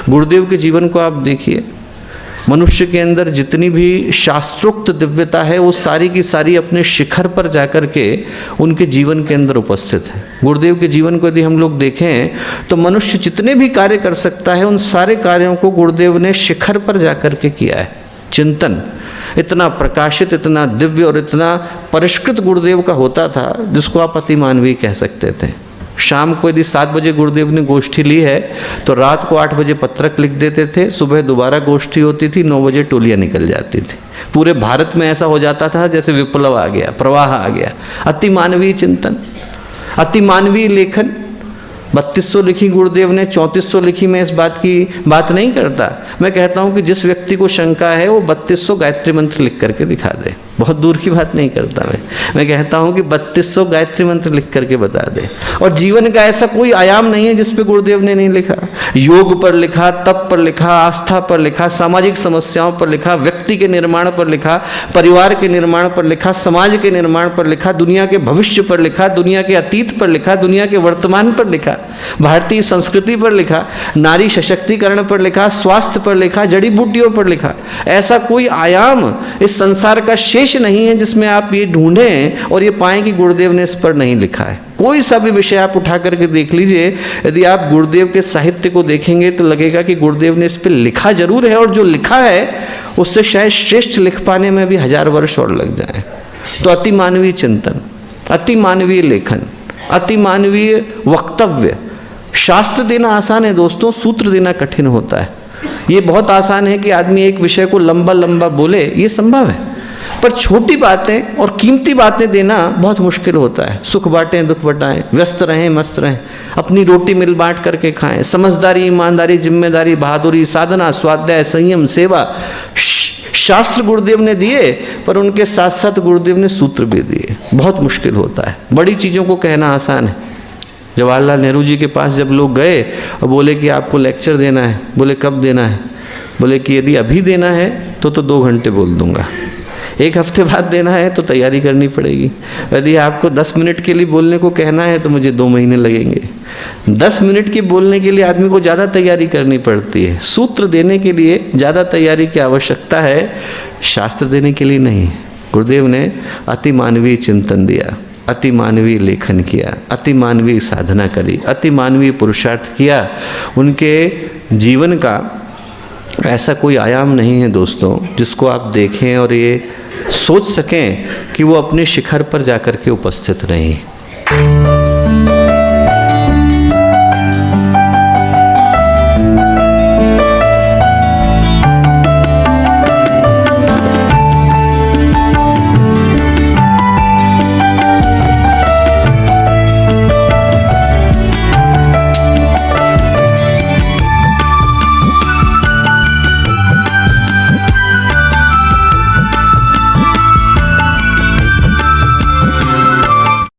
गुरुदेव के जीवन को आप देखिए, मनुष्य के अंदर जितनी भी शास्त्रोक्त दिव्यता है वो सारी की सारी अपने शिखर पर जाकर के उनके जीवन के अंदर उपस्थित है। गुरुदेव के जीवन को यदि हम लोग देखें तो मनुष्य जितने भी कार्य कर सकता है उन सारे कार्यों को गुरुदेव ने शिखर पर जाकर के किया है। चिंतन इतना प्रकाशित, इतना दिव्य और इतना परिष्कृत गुरुदेव का होता था जिसको आप अति मानवीय कह सकते थे। शाम को यदि 7 बजे गुरुदेव ने गोष्ठी ली है तो रात को 8 बजे पत्रक लिख देते थे, सुबह दोबारा गोष्ठी होती थी, 9 बजे टोलियाँ निकल जाती थी। पूरे भारत में ऐसा हो जाता था जैसे विप्लव आ गया, प्रवाह आ गया। अति मानवीय चिंतन, अति मानवीय लेखन। 3200 लिखी गुरुदेव ने, 3400 लिखी। मैं इस बात की बात नहीं करता, मैं कहता हूँ कि जिस व्यक्ति को शंका है वो 3200 गायत्री मंत्र लिख करके दिखा दे। बहुत दूर की बात नहीं करता मैं कहता हूँ कि 3200 गायत्री मंत्र लिख करके बता दे। और जीवन का ऐसा कोई आयाम नहीं है जिस पे गुरुदेव ने नहीं लिखा। योग पर लिखा, तप पर लिखा, आस्था पर लिखा, सामाजिक समस्याओं पर लिखा, व्यक्ति के निर्माण पर लिखा, परिवार के निर्माण पर लिखा, समाज के निर्माण पर लिखा, दुनिया के भविष्य पर लिखा, दुनिया के अतीत पर लिखा, दुनिया के वर्तमान पर लिखा, भारतीय संस्कृति पर लिखा, नारी सशक्तिकरण पर लिखा, स्वास्थ्य पर लिखा, जड़ी बूटियों पर लिखा। ऐसा कोई आयाम इस संसार का शेष नहीं है जिसमें आप ये ढूंढें और ये पाएं कि गुरुदेव ने इस पर नहीं लिखा है। कोई सा भी विषय आप उठा करके देख लीजिए, यदि आप गुरुदेव के साहित्य को देखेंगे तो लगेगा कि गुरुदेव ने इस पर लिखा जरूर है, और जो लिखा है उससे शायद श्रेष्ठ लिख पाने में भी 1000 वर्ष और लग जाए। तो अति मानवीय चिंतन, अति मानवीय लेखन, अति मानवीय वक्तव्य। शास्त्र देना आसान है दोस्तों, सूत्र देना कठिन होता है। ये बहुत आसान है कि आदमी एक विषय को लंबा लंबा बोले, ये संभव है, पर छोटी बातें और कीमती बातें देना बहुत मुश्किल होता है। सुख बांटें, दुख बटाएं, व्यस्त रहें, मस्त रहें, अपनी रोटी मिल बांट करके खाएं। समझदारी, ईमानदारी, जिम्मेदारी, बहादुरी, साधना, स्वाध्याय, संयम, सेवा, शास्त्र गुरुदेव ने दिए, पर उनके साथ साथ गुरुदेव ने सूत्र भी दिए। बहुत मुश्किल होता है। बड़ी चीज़ों को कहना आसान है। जवाहरलाल नेहरू जी के पास जब लोग गए और बोले कि आपको लेक्चर देना है, बोले कब देना है? बोले कि यदि अभी देना है तो 2 घंटे बोल दूंगा, 1 हफ्ते बाद देना है तो तैयारी करनी पड़ेगी, यदि आपको 10 मिनट के लिए बोलने को कहना है तो मुझे 2 महीने लगेंगे। 10 मिनट के बोलने के लिए आदमी को ज़्यादा तैयारी करनी पड़ती है। सूत्र देने के लिए ज़्यादा तैयारी की आवश्यकता है, शास्त्र देने के लिए नहीं। गुरुदेव ने अति मानवीय चिंतन दिया, अति मानवीय लेखन किया, अति मानवीय साधना करी, अति मानवीय पुरुषार्थ किया। उनके जीवन का ऐसा कोई आयाम नहीं है दोस्तों जिसको आप देखें और ये सोच सकें कि वो अपने शिखर पर जाकर के उपस्थित नहीं।